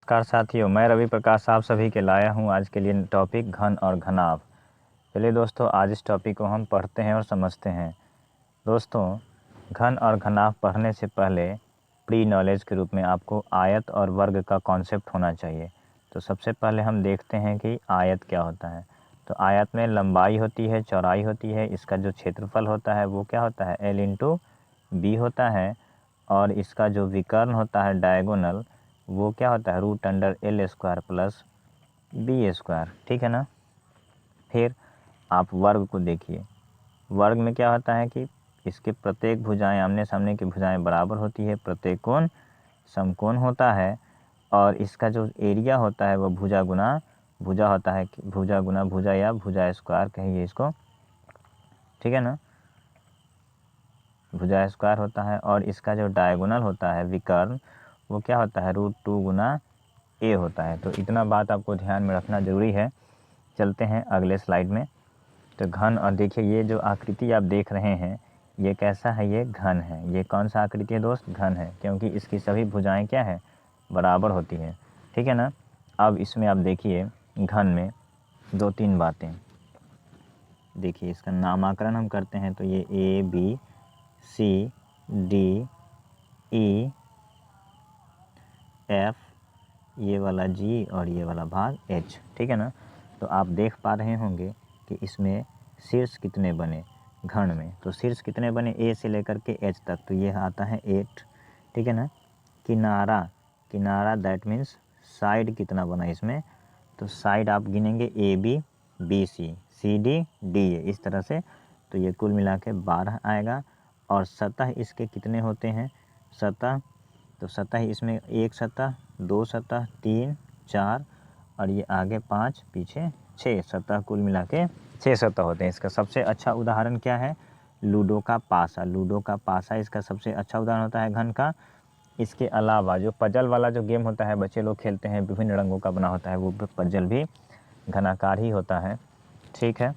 नमस्कार साथियों, मैं रवि प्रकाश आप सभी के लाया हूं आज के लिए टॉपिक घन और घनाभ। चलिए दोस्तों, आज इस टॉपिक को हम पढ़ते हैं और समझते हैं। दोस्तों, घन और घनाभ पढ़ने से पहले प्री नॉलेज के रूप में आपको आयत और वर्ग का कॉन्सेप्ट होना चाहिए। तो सबसे पहले हम देखते हैं कि आयत क्या होता है। तो आयत में लंबाई होती है, चौड़ाई होती है, इसका जो क्षेत्रफल होता है वो क्या होता है, L इंटू बी होता है, और इसका जो विकर्ण होता है डायगोनल वो क्या होता है, √L² प्लस B²। ठीक है ना। फिर आप वर्ग को देखिए। वर्ग में क्या होता है कि इसके प्रत्येक भुजाएं, आमने सामने की भुजाएं बराबर होती है, प्रत्येक कोण समकोण होता है, और इसका जो एरिया होता है वो भुजा गुना भुजा होता है, भुजा गुना भुजा या भुजा स्क्वायर कहिए इसको। ठीक है ना, भुजा स्क्वायर होता है। और इसका जो डायगोनल होता है विकर्ण वो क्या होता है, √2 गुना A होता है। तो इतना बात आपको ध्यान में रखना ज़रूरी है। चलते हैं अगले स्लाइड में। तो घन, और देखिए ये जो आकृति आप देख रहे हैं ये कैसा है, ये घन है। ये कौन सा आकृति है दोस्त, घन है, क्योंकि इसकी सभी भुजाएं क्या है, बराबर होती है। ठीक है ना। अब इसमें आप देखिए घन में 2-3 बातें देखिए। इसका नामकरण हम करते हैं तो ये A B C D E F, ये वाला G और ये वाला भाग H। ठीक है ना। तो आप देख पा रहे होंगे कि इसमें शीर्ष कितने बने घन में। तो शीर्ष कितने बने A से लेकर के H तक, तो ये आता है 8। ठीक है ना। किनारा, किनारा दैट मीन्स साइड कितना बना इसमें, तो साइड आप गिनेंगे AB BC CD DA इस तरह से। तो ये कुल मिला के 12 आएगा। और सतह इसके कितने होते हैं, सतह, तो सतह इसमें 1 सतह, 2 सतह, 3 4 और ये आगे 5 पीछे 6 सतह, कुल मिला के 6 सतह होते हैं। इसका सबसे अच्छा उदाहरण क्या है, लूडो का पासा। लूडो का पासा इसका सबसे अच्छा उदाहरण होता है घन का। इसके अलावा जो पजल वाला जो गेम होता है बच्चे लोग खेलते हैं, विभिन्न रंगों का बना होता है, वो पजल भी घनाकार ही होता है। ठीक है।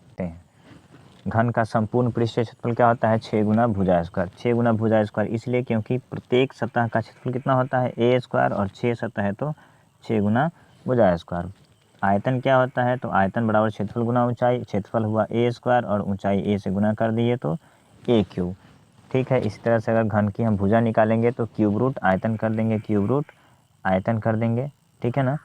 घन का संपूर्ण पृष्ठीय क्षेत्रफल क्या होता है, 6 गुना भुजा स्क्वायर। 6 गुना भुजा स्क्वायर इसलिए क्योंकि प्रत्येक सतह का क्षेत्रफल कितना होता है, A² और 6 सतह है तो 6 गुना भुजा स्क्वायर। आयतन क्या होता है, तो आयतन बराबर क्षेत्रफल गुना ऊंचाई। क्षेत्रफल हुआ A² और ऊंचाई A से गुना कर दिए तो A³। ठीक है। इसी तरह से अगर घन की हम भुजा निकालेंगे तो क्यूब रूट आयतन कर देंगे, क्यूब रूट आयतन कर देंगे। ठीक है ना।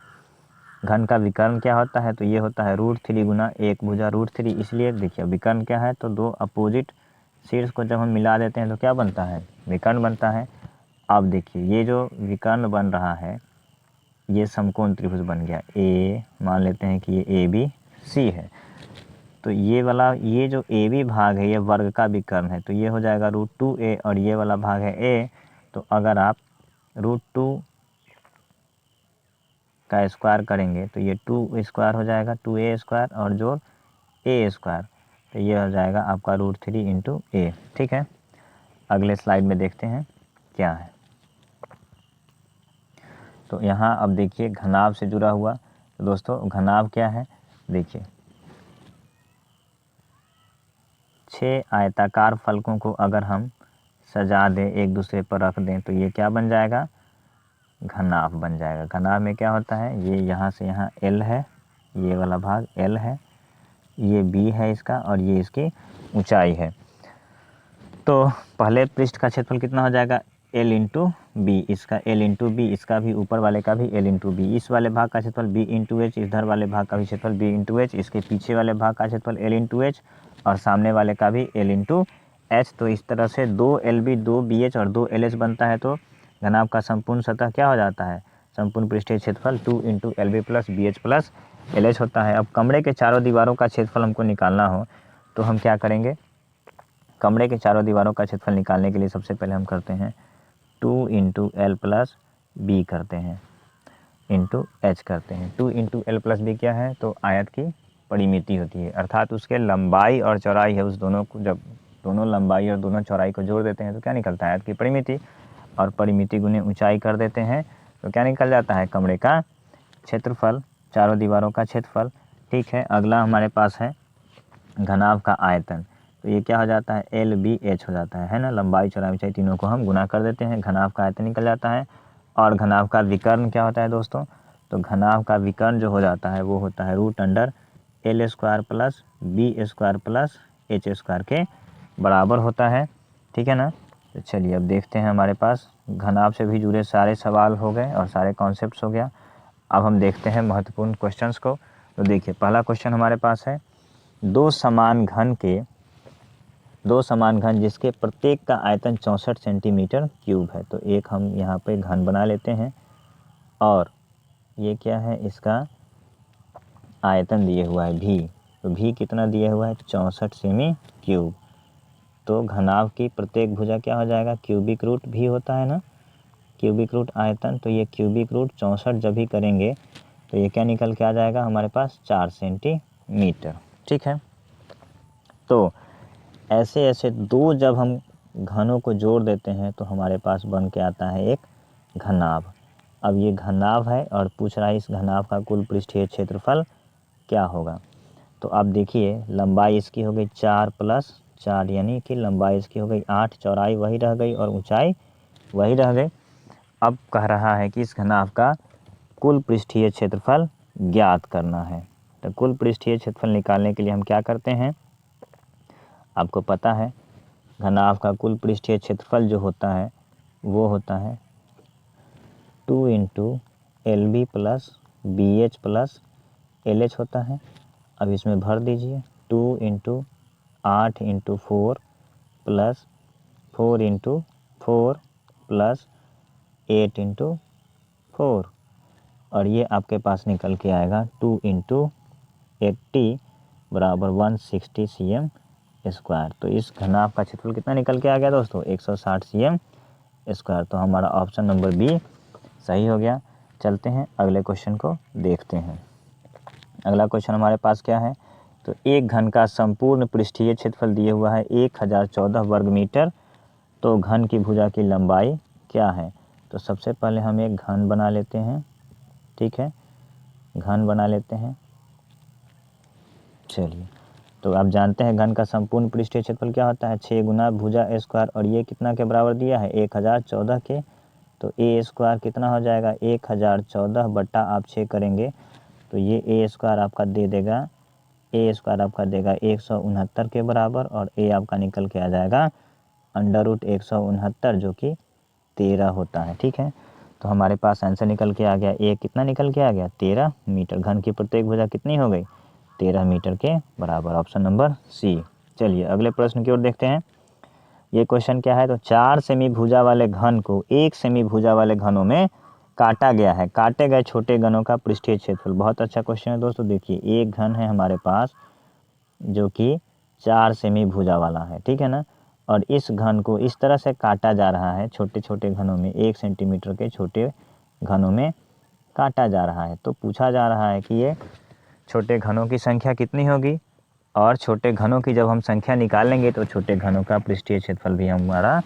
घन का विकर्ण क्या होता है, तो ये होता है √3 गुना 1 भुजा √3। इसलिए देखिए विकर्ण क्या है, तो दो अपोजिट शीर्ष को जब हम मिला देते हैं तो क्या बनता है, विकर्ण बनता है। अब देखिए ये जो विकर्ण बन रहा है ये समकोण त्रिभुज बन गया। ए मान लेते हैं कि ये ABC है, तो ये वाला ये जो AB भाग है ये वर्ग का विकर्ण है, तो ये हो जाएगा √2A, और ये वाला भाग है A। तो अगर आप √2 का स्क्वायर करेंगे तो ये 2² हो जाएगा, 2A² और जोड़ A², तो ये हो जाएगा आपका √3 इंटू A। ठीक है। अगले स्लाइड में देखते हैं क्या है। तो यहाँ अब देखिए घनाभ से जुड़ा हुआ। तो दोस्तों घनाभ क्या है, देखिए 6 आयताकार फलकों को अगर हम सजा दें, एक दूसरे पर रख दें, तो ये क्या बन जाएगा, घनाभ बन जाएगा। घनाभ में क्या होता है, ये यहाँ से यहाँ L है, ये वाला भाग L है, ये B है इसका, और ये इसकी ऊंचाई है। तो पहले पृष्ठ का क्षेत्रफल कितना हो जाएगा, L इंटू बी, इसका L इंटू बी, इसका भी ऊपर वाले का भी L इंटू बी। इस वाले भाग का क्षेत्रफल B इंटू H, इधर वाले भाग का भी क्षेत्रफल B इंटू H, इसके पीछे वाले भाग का क्षेत्रफल L इंटू H, और सामने वाले का भी L इंटू H। तो इस तरह से 2LB 2BH और 2LH बनता है। तो घनाभ का संपूर्ण सतह क्या हो जाता है, संपूर्ण पृष्ठीय क्षेत्रफल 2 into LB plus BH plus LH होता है। अब कमरे के चारों दीवारों का क्षेत्रफल हमको निकालना हो तो हम क्या करेंगे, कमरे के चारों दीवारों का क्षेत्रफल निकालने के लिए सबसे पहले हम करते हैं 2 इंटू L प्लस बी करते हैं, इंटू H करते हैं। 2 इंटू L प्लस बी क्या है, तो आयत की परिमिति होती है, अर्थात उसके लंबाई और चौड़ाई है, उस दोनों को जब दोनों लंबाई और दोनों चौड़ाई को जोड़ देते हैं तो क्या निकलता है, आयत की परिमिति। और परिमिति गुने ऊंचाई कर देते हैं तो क्या निकल जाता है, कमरे का क्षेत्रफल, चारों दीवारों का क्षेत्रफल। ठीक है। अगला हमारे पास है घनाभ का आयतन। तो ये क्या हो जाता है, LBH हो जाता है ना, लंबाई चौड़ाई ऊंचाई तीनों को हम गुना कर देते हैं, घनाभ का आयतन निकल जाता है। और घनाभ का विकर्ण क्या होता है दोस्तों, तो घनाभ का विकर्ण जो हो जाता है वो होता है √L² plus B² plus H² के बराबर होता है, ठीक है ना। तो चलिए अब देखते हैं, हमारे पास घनाभ से भी जुड़े सारे सवाल हो गए और सारे कॉन्सेप्ट्स हो गया। अब हम देखते हैं महत्वपूर्ण क्वेश्चंस को। तो देखिए पहला क्वेश्चन हमारे पास है, दो समान घन जिसके प्रत्येक का आयतन 64 सेंटीमीटर क्यूब है। तो एक हम यहाँ पे घन बना लेते हैं और ये क्या है, इसका आयतन दिए हुआ है भी। तो भी कितना दिया हुआ है, 64 सेमी क्यूब। तो घनाभ की प्रत्येक भुजा क्या हो जाएगा, क्यूबिक रूट भी होता है ना, क्यूबिक रूट आयतन। तो ये क्यूबिक रूट 64 जब भी करेंगे तो ये क्या निकल के आ जाएगा हमारे पास, 4 सेंटीमीटर, ठीक है। तो ऐसे ऐसे दो जब हम घनों को जोड़ देते हैं तो हमारे पास बन के आता है एक घनाभ। अब ये घनाभ है और पूछ रहा है इस घनाभ का कुल पृष्ठीय क्षेत्रफल क्या होगा। तो आप देखिए लंबाई इसकी हो गई 4 + 4, यानी कि लंबाई इसकी हो गई 8, चौड़ाई वही रह गई और ऊंचाई वही रह गई। अब कह रहा है कि इस घनाभ का कुल पृष्ठीय क्षेत्रफल ज्ञात करना है। तो कुल पृष्ठीय क्षेत्रफल निकालने के लिए हम क्या करते हैं, आपको पता है घनाभ का कुल पृष्ठीय क्षेत्रफल जो होता है वो होता है 2 × LB + BH + LH होता है। अब इसमें भर दीजिए 2 × 8 × 4 + 4 × 4 + 8 × 4, और ये आपके पास निकल के आएगा 2 × 80 = 160 cm²। तो इस घनाभ का क्षेत्रफल कितना निकल के आ गया दोस्तों, 160 cm²। तो हमारा ऑप्शन नंबर बी सही हो गया। चलते हैं अगले क्वेश्चन को देखते हैं। अगला क्वेश्चन हमारे पास क्या है, तो एक घन का संपूर्ण पृष्ठीय क्षेत्रफल दिया हुआ है 1014 वर्ग मीटर। तो घन की भुजा की लंबाई क्या है। तो सबसे पहले हम एक घन बना लेते हैं, ठीक है, घन बना लेते हैं। चलिए तो आप जानते हैं घन का संपूर्ण पृष्ठीय क्षेत्रफल क्या होता है, 6 × भुजा A², और ये कितना के बराबर दिया है, 1014 के। तो A² कितना हो जाएगा, 1014 बटा आप 6 करेंगे तो ये A² आपका दे देगा, A² आपका देगा 169 के बराबर, और A आपका निकल के आ जाएगा √169 जो कि 13 होता है, ठीक है। तो हमारे पास आंसर निकल के आ गया, A कितना निकल के आ गया, 13 मीटर। घन की प्रत्येक भुजा कितनी हो गई, 13 मीटर के बराबर, ऑप्शन नंबर सी। चलिए अगले प्रश्न की ओर देखते हैं। ये क्वेश्चन क्या है, तो 4 सेमी भुजा वाले घन को 1 सेमी भुजा वाले घनों में काटा गया है, काटे गए छोटे घनों का पृष्ठीय क्षेत्रफल। बहुत अच्छा क्वेश्चन है दोस्तों। देखिए एक घन है हमारे पास जो कि 4 सेमी भुजा वाला है, ठीक है ना, और इस घन को इस तरह से काटा जा रहा है, छोटे छोटे घनों में, 1 सेंटीमीटर के छोटे घनों में काटा जा रहा है। तो पूछा जा रहा है कि ये छोटे घनों की संख्या कितनी होगी, और छोटे घनों की जब हम संख्या निकालेंगे तो छोटे घनों का पृष्ठीय क्षेत्रफल भी हमारा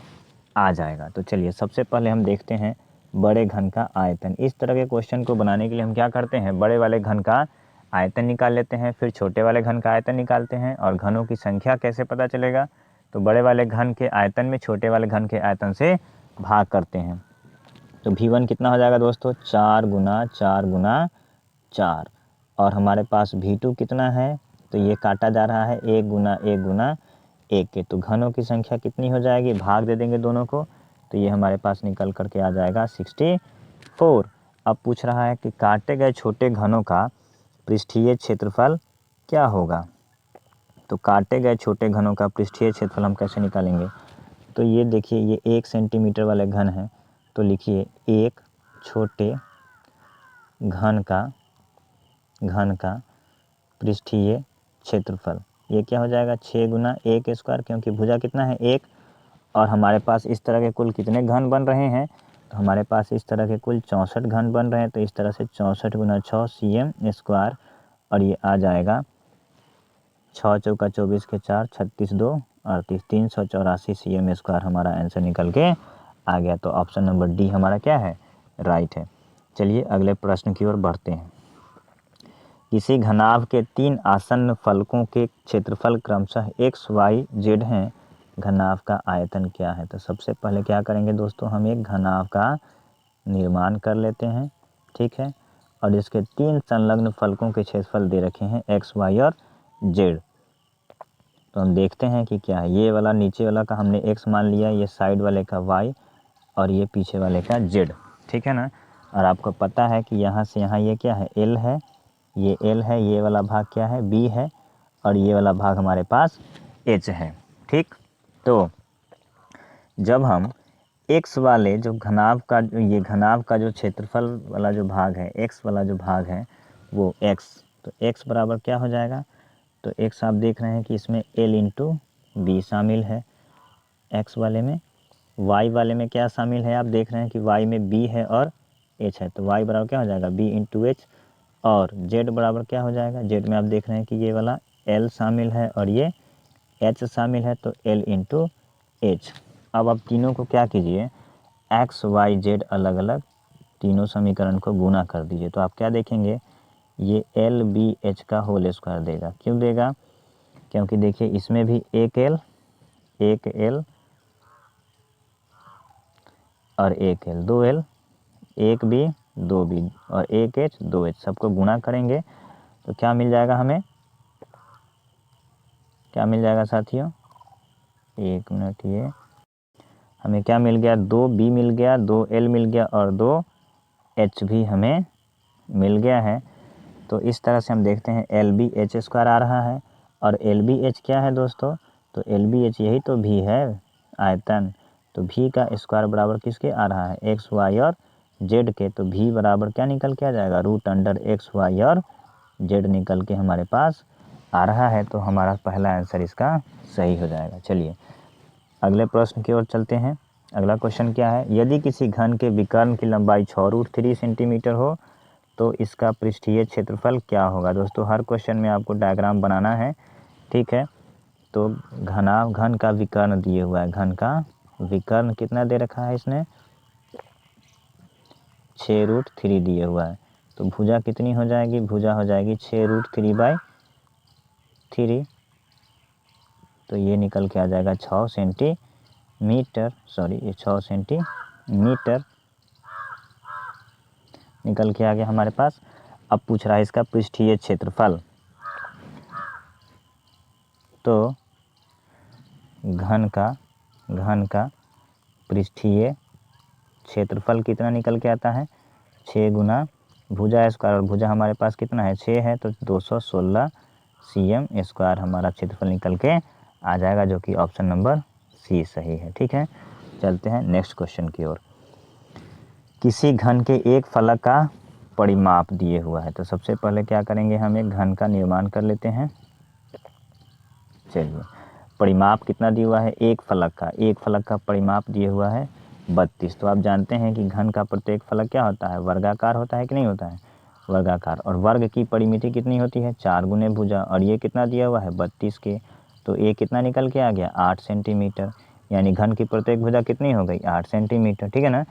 आ जाएगा। तो चलिए सबसे पहले हम देखते हैं बड़े घन का आयतन। इस तरह के क्वेश्चन को बनाने के लिए हम क्या करते हैं, बड़े वाले घन का आयतन निकाल लेते हैं, फिर छोटे वाले घन का आयतन निकालते हैं। और घनों की संख्या कैसे पता चलेगा, तो बड़े वाले घन के आयतन में छोटे वाले घन के आयतन से भाग करते हैं। तो V1 कितना हो जाएगा दोस्तों, 4 × 4 × 4, और हमारे पास V2 कितना है, तो ये काटा जा रहा है 1 × 1 × 1 के। तो घनों की संख्या कितनी हो जाएगी, भाग दे देंगे दोनों को, तो ये हमारे पास निकल करके आ जाएगा 64। अब पूछ रहा है कि काटे गए छोटे घनों का पृष्ठीय क्षेत्रफल क्या होगा। तो काटे गए छोटे घनों का पृष्ठीय क्षेत्रफल हम कैसे निकालेंगे, तो ये देखिए ये 1 सेंटीमीटर वाले घन हैं, तो लिखिए एक छोटे घन का पृष्ठीय क्षेत्रफल, ये क्या हो जाएगा, 6 × 1², क्योंकि भुजा कितना है 1, और हमारे पास इस तरह के कुल कितने घन बन रहे हैं, तो हमारे पास इस तरह के कुल 64 घन बन रहे हैं। तो इस तरह से 64 × 6 cm², और ये आ जाएगा 6 × 4 = 24 के 4, 36 × 2 = 38, 384 cm² हमारा आंसर निकल के आ गया। तो ऑप्शन नंबर डी हमारा क्या है, राइट है। चलिए अगले प्रश्न की ओर बढ़ते हैं। किसी घनाभ के 3 आसन्न फलकों के क्षेत्रफल क्रमशः x, y, z हैं, घनाभ का आयतन क्या है। तो सबसे पहले क्या करेंगे दोस्तों, हम एक घनाभ का निर्माण कर लेते हैं, ठीक है, और इसके 3 संलग्न फलकों के क्षेत्रफल दे रखे हैं x, y और z। तो हम देखते हैं कि क्या है। ये वाला नीचे वाला का हमने x मान लिया, ये साइड वाले का y और ये पीछे वाले का z, ठीक है ना। और आपको पता है कि यहाँ से यहाँ ये क्या है, l है, ये l है, ये वाला भाग क्या है, b है, और ये वाला भाग हमारे पास h है, ठीक। तो जब हम x वाले जो घनाभ का, ये घनाभ का जो क्षेत्रफल वाला जो भाग है, x वाला जो भाग है वो x, तो x बराबर क्या हो जाएगा, तो x आप देख रहे हैं कि इसमें l इंटू बी शामिल है x वाले में। y वाले में क्या शामिल है, आप देख रहे हैं कि y में b है और h है, तो y बराबर क्या हो जाएगा, b इंटू एच। और z बराबर क्या हो जाएगा, z में आप देख रहे हैं कि ये वाला l शामिल है और ये h शामिल है, तो l इंटू एच। अब आप तीनों को क्या कीजिए, x, y, z अलग अलग तीनों समीकरण को गुना कर दीजिए। तो आप क्या देखेंगे, ये l b h का होल स्क्वायर देगा। क्यों देगा, क्योंकि देखिए इसमें भी एक l और एक l, 2l, एक b, 2b और एक h, 2h, सबको गुणा करेंगे तो क्या मिल जाएगा हमें, क्या मिल जाएगा साथियों, एक मिनट, ये हमें क्या मिल गया, 2b मिल गया, 2l मिल गया और 2h भी हमें मिल गया है। तो इस तरह से हम देखते हैं एल बी एच स्क्वायर आ रहा है। और एल बी एच क्या है दोस्तों, तो एल बी एच यही तो भी है आयतन। तो भी का स्क्वायर बराबर किसके आ रहा है, एक्स वाई और जेड के। तो भी बराबर क्या निकल के आ जाएगा, रूट अंडर एक्स वाई और जेड निकल के हमारे पास आ रहा है। तो हमारा पहला आंसर इसका सही हो जाएगा। चलिए अगले प्रश्न की ओर चलते हैं। अगला क्वेश्चन क्या है, यदि किसी घन के विकर्ण की लंबाई 6√3 सेंटीमीटर हो तो इसका पृष्ठीय क्षेत्रफल क्या होगा। दोस्तों हर क्वेश्चन में आपको डायग्राम बनाना है, ठीक है। तो घन का विकर्ण दिए हुआ है, घन का विकर्ण कितना दे रखा है इसने, 6√3 दिए हुआ है। तो भुजा कितनी हो जाएगी, भुजा हो जाएगी 6√3/3। तो ये निकल के आ जाएगा 6 सेंटीमीटर, सॉरी ये 6 सेंटीमीटर निकल के आ गया हमारे पास। अब पूछ रहा है इसका पृष्ठीय क्षेत्रफल। तो घन का पृष्ठीय क्षेत्रफल कितना निकल के आता है, 6 गुना भुजा स्क्वायर, और भुजा हमारे पास कितना है, 6 है, तो 216 cm स्क्वायर हमारा क्षेत्रफल निकल के आ जाएगा, जो कि ऑप्शन नंबर सी सही है, ठीक है। चलते हैं नेक्स्ट क्वेश्चन की ओर। किसी घन के एक फलक का परिमाप दिए हुआ है। तो सबसे पहले क्या करेंगे, हम एक घन का निर्माण कर लेते हैं। चलिए परिमाप कितना दिया हुआ है, एक फलक का परिमाप दिया हुआ है 32। तो आप जानते हैं कि घन का प्रत्येक फलक क्या होता है, वर्गाकार होता है कि नहीं होता है, वर्गाकार। और वर्ग की परिमिति कितनी होती है, 4 गुने भुजा, और ये कितना दिया हुआ है 32 के। तो ये कितना निकल के आ गया, 8 सेंटीमीटर। यानी घन की प्रत्येक भुजा कितनी हो गई, 8 सेंटीमीटर, ठीक है ना।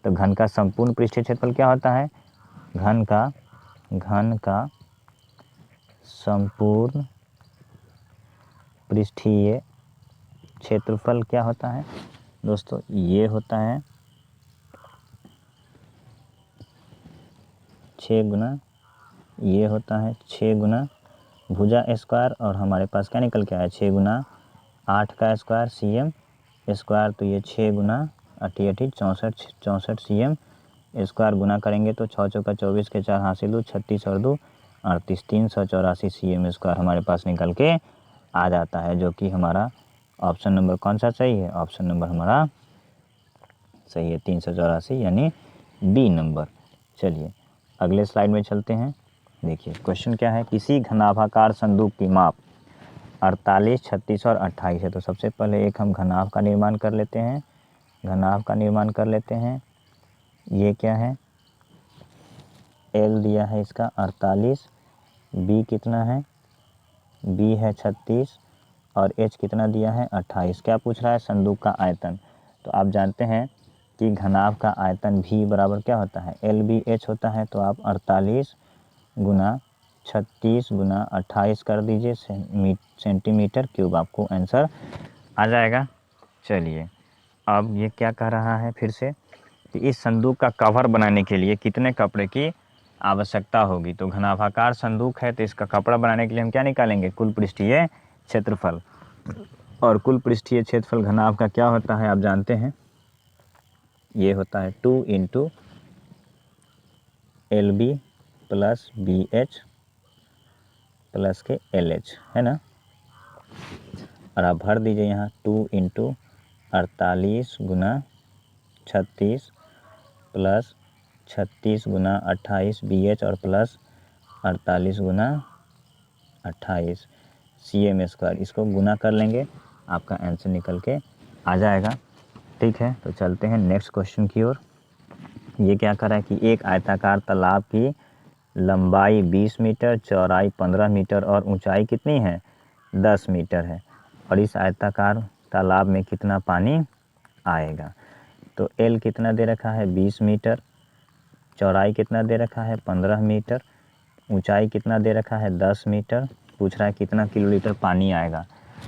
तो घन का संपूर्ण पृष्ठीय क्षेत्रफल क्या होता है, घन का संपूर्ण पृष्ठीय क्षेत्रफल क्या होता है दोस्तों, ये होता है 6 गुना, ये होता है 6 गुना भुजा स्क्वायर, और हमारे पास क्या निकल के आया, 6 गुना 8 का स्क्वायर cm स्क्वायर। तो ये 6 गुना 88 64 cm स्क्वायर गुना करेंगे तो 6 चौका 24 के 4 हासिल 36 और 2 38, 384 cm स्क्वायर हमारे पास निकल के आ जाता है, जो कि हमारा ऑप्शन नंबर कौन सा सही है, ऑप्शन नंबर हमारा सही है 384 यानी बी नंबर। चलिए अगले स्लाइड में चलते हैं। देखिए क्वेश्चन क्या है, किसी घनाभाकार संदूक की माप 48, 36 और 28 है। तो सबसे पहले एक हम घनाभ का निर्माण कर लेते हैं, ये क्या है, एल दिया है इसका 48, बी कितना है, बी है 36 और एच कितना दिया है 28। क्या पूछ रहा है, संदूक का आयतन। तो आप जानते हैं कि घनाभ का आयतन भी बराबर क्या होता है, एल बी एच होता है। तो आप 48 गुना 36 गुना 28 कर दीजिए सेंटीमीटर क्यूब, आपको आंसर आ जाएगा। चलिए अब ये क्या कह रहा है फिर से कि इस संदूक का कवर बनाने के लिए कितने कपड़े की आवश्यकता होगी। तो घनाभाकार संदूक है तो इसका कपड़ा बनाने के लिए हम क्या निकालेंगे, कुल पृष्ठीय क्षेत्रफल। और कुल पृष्ठीय क्षेत्रफल घनाभ का क्या होता है आप जानते हैं, ये होता है 2 × LB + BH + के LH, है ना। और आप भर दीजिए यहाँ 2 × 48 × 36 + 36 × 28 BH और प्लस 48 × 28 CM²। इसको गुना कर लेंगे, आपका आंसर निकल के आ जाएगा। ठीक है, तो चलते हैं नेक्स्ट क्वेश्चन की ओर। ये क्या कर रहा है कि एक आयताकार तालाब की लंबाई 20 मीटर, चौड़ाई 15 मीटर और ऊंचाई कितनी है, 10 मीटर है। और इस आयताकार तालाब में कितना पानी आएगा। तो L कितना दे रखा है, 20 मीटर, चौड़ाई कितना दे रखा है, 15 मीटर, ऊंचाई कितना दे रखा है, 10 मीटर। पूछ रहा है कितना किलोलीटर पानी आएगा।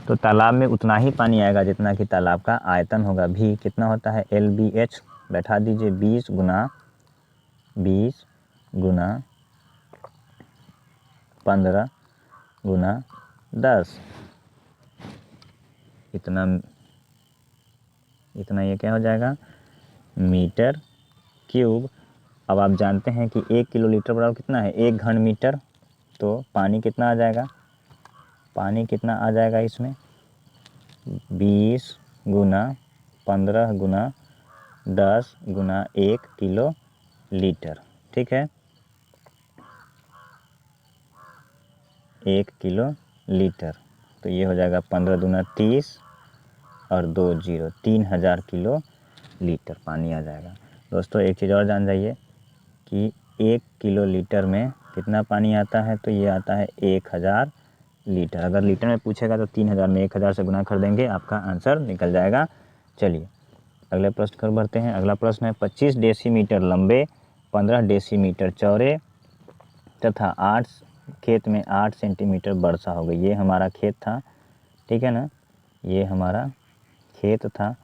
तो तालाब में उतना ही पानी आएगा जितना कि तालाब का आयतन होगा। भी कितना होता है, LBH बैठा दीजिए 20 × 15 × 10, इतना ये क्या हो जाएगा, मीटर क्यूब। अब आप जानते हैं कि 1 किलोलीटर बराबर कितना है, 1 घन मीटर। तो पानी कितना आ जाएगा, पानी कितना आ जाएगा इसमें, 20 × 15 × 10 × 1 किलोलीटर। ठीक है, 1 किलोलीटर। तो ये हो जाएगा 15 दूना 30 और 2 0, 3000 किलोलीटर पानी आ जाएगा। दोस्तों एक चीज़ और जान जाइए कि 1 किलोलीटर में कितना पानी आता है, तो ये आता है 1000 लीटर। अगर लीटर में पूछेगा तो 3000 में 1000 से गुना कर देंगे, आपका आंसर निकल जाएगा। चलिए अगले प्रश्न कर बढ़ते हैं। अगला प्रश्न है 25 डेसीमीटर लंबे, 15 डेसीमीटर चौड़े तथा 8 खेत में 8 सेंटीमीटर वर्षा हो गई। ये हमारा खेत था, ठीक है ना, ये हमारा खेत था।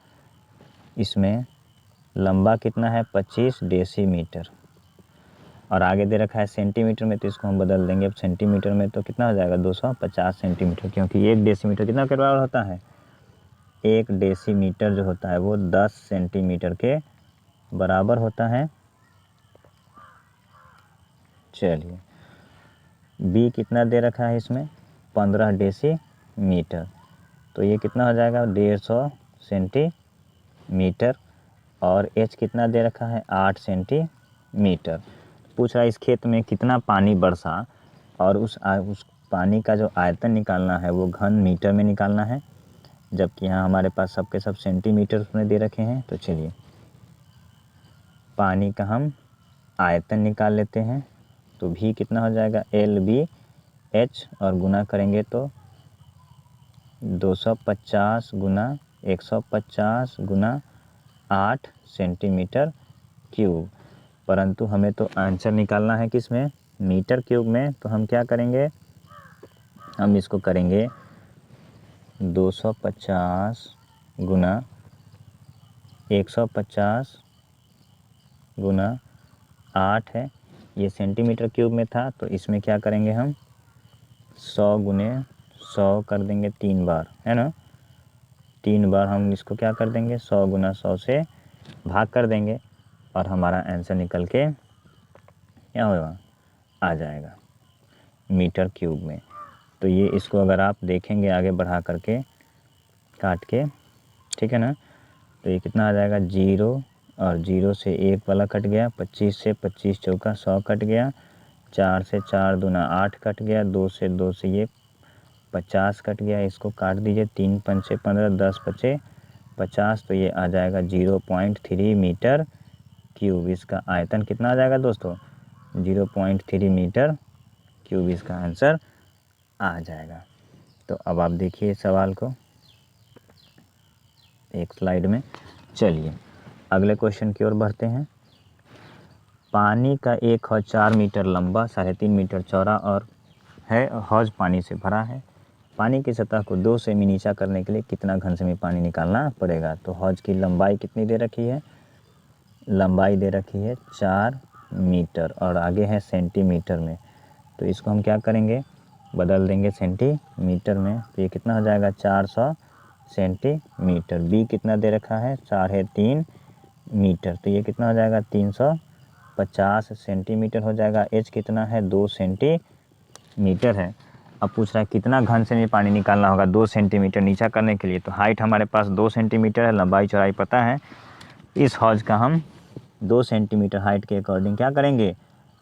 इसमें लंबा कितना है, 25 डेसीमीटर और आगे दे रखा है सेंटीमीटर में, तो इसको हम बदल देंगे अब सेंटीमीटर में। तो कितना हो जाएगा, 250 सेंटीमीटर, क्योंकि 1 डेसीमीटर कितना के बराबर होता है, 1 डेसीमीटर जो होता है वो 10 सेंटीमीटर के बराबर होता है। चलिए बी कितना दे रखा है इसमें, 15 डेसीमीटर, तो ये कितना हो जाएगा, 150 सेंटीमीटर। और एच कितना दे रखा है, 8 सेंटीमीटर। पूछ रहा है इस खेत में कितना पानी बरसा और उस पानी का जो आयतन निकालना है वो घन मीटर में निकालना है, जबकि यहाँ हमारे पास सबके सब सेंटीमीटर उसमें दे रखे हैं। तो चलिए पानी का हम आयतन निकाल लेते हैं। तो भी कितना हो जाएगा, LBH और गुना करेंगे तो 250 × 150 × 8 सेंटीमीटर क्यूब। परंतु हमें तो आंसर निकालना है किस में, मीटर क्यूब में। तो हम क्या करेंगे, हम इसको करेंगे 250 × 150 × 8 है, ये सेंटीमीटर क्यूब में था। तो इसमें क्या करेंगे हम 100 × 100 कर देंगे 3 बार, है ना, 3 बार हम इसको क्या कर देंगे, 100 × 100 से भाग कर देंगे और हमारा आंसर निकल के क्या होगा, आ जाएगा मीटर क्यूब में। तो ये इसको अगर आप देखेंगे आगे बढ़ा करके काट के, ठीक है ना, तो ये कितना आ जाएगा, 0 और 0 से 1 वाला कट गया, 25 से 25 चौका 100 कट गया, 4 से 4 दूना 8 कट गया, 2 से 2 से ये 50 कट गया, इसको काट दीजिए, 3 पंचे 15, 10 बचे 50, तो ये आ जाएगा 0.3 मीटर क्यूब। इसका आयतन कितना आ जाएगा दोस्तों, 0.3 मीटर क्यूब इसका आंसर आ जाएगा। तो अब आप देखिए सवाल को एक स्लाइड में। चलिए अगले क्वेश्चन की ओर बढ़ते हैं। पानी का एक हौज 4 मीटर लंबा, 3.5 मीटर चौड़ा और है, हौज पानी से भरा है। पानी की सतह को 2 सेमी नीचा करने के लिए कितना घन सेमी पानी निकालना पड़ेगा। तो हौज की लंबाई कितनी दे रखी है, लंबाई दे रखी है 4 मीटर और आगे है सेंटीमीटर में, तो इसको हम क्या करेंगे, बदल देंगे सेंटीमीटर में। तो ये कितना हो जाएगा 400 सेंटीमीटर। बी कितना दे रखा है 3.5 मीटर, तो ये कितना हो जाएगा 350 सेंटीमीटर हो जाएगा। एच कितना है 2 सेंटीमीटर है। अब पूछ रहा है कितना घन से में पानी निकालना होगा 2 सेंटीमीटर नीचा करने के लिए। तो हाइट हमारे पास 2 सेंटीमीटर है, लंबाई चौड़ाई पता है। इस हौज का हम 2 सेंटीमीटर हाइट के अकॉर्डिंग क्या करेंगे,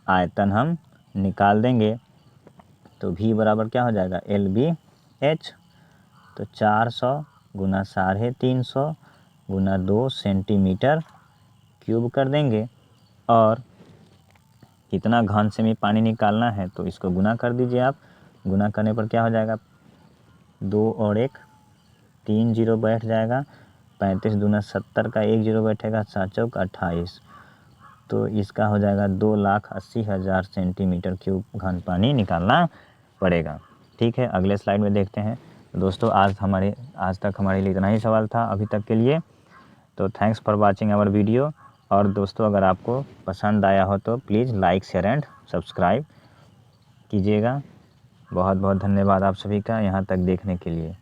आयतन हम निकाल देंगे। तो v बराबर क्या हो जाएगा LBH, तो 400 गुना 350 गुना 2 सेंटीमीटर क्यूब कर देंगे। और कितना घन से में पानी निकालना है तो इसको गुना कर दीजिए आप। गुना करने पर क्या हो जाएगा 2 और 1 3 जीरो बैठ जाएगा। 35 दूना 70 का 1 जीरो बैठेगा, 7 चौक 28। तो इसका हो जाएगा 2,80,000 सेंटीमीटर क्यूब घन पानी निकालना पड़ेगा। ठीक है, अगले स्लाइड में देखते हैं। तो दोस्तों आज तक हमारे लिए इतना ही सवाल था अभी तक के लिए। तो thanks for watching our video. और दोस्तों अगर आपको पसंद आया हो तो please like share and subscribe कीजिएगा। बहुत बहुत धन्यवाद आप सभी का यहाँ तक देखने के लिए।